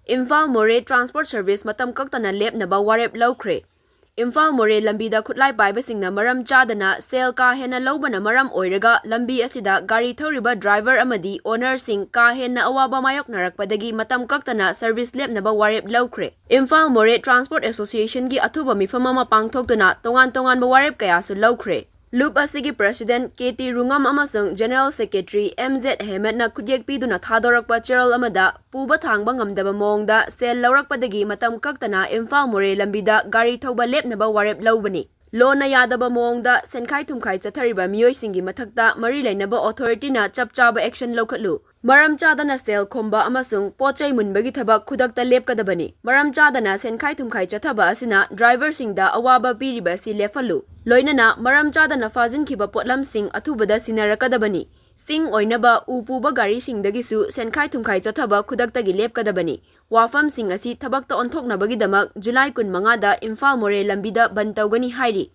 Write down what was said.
Imphal Moreh Transport Service Matam Kaktana Lepnaba Warep Loukhre. Imphal Moreh Lambida Khutlai Paibasingna Maram Chadana Sel Ka Hena Lobana Maram Oiraga Lambi Asida Gari Thoriba Driver Amadi Owner Sing Ka Hena Awaba Mayok Narakpadagi Matam Kaktana Service Lepnaba Warep Loukhre. Imphal Moreh Transport Association gi Athuba Mifama Mapang Thoktuna Tongan Tongan ba Warep Kayasu Loukhre. Loop asigi President KT Rungam amasung General Secretary MZ Ahmed na kudyek piduna thadorakpa cheral amada puba thangba ngamdaba mongda sel laurakpadagi matam kaktana Imphal Moreh lambida gari thoba lepnaba warep laubani. Lona yadaba mongda senkhai thumkhai chathariba miyoi singi mathakta mari lainaba authority na chapchaba action lokhatlu. Maram chadana sel khomba amasung pochai munbagi thabak khudakta lepkadabani. Maram chadana senkhai thumkhai chathaba asina driver singda awaba piriba si lefalu. Loinana maram chadana fazin khiba potlam sing athubada sinarakadabani. Sing oinaba upuba gari singdagisu senkhai thumkhai chathaba khudaktagi lepkadabani. Wafam sing asi thabakta onthoknabagi damak July 15 da Imphal Moreh lambida ban tawgani hairi.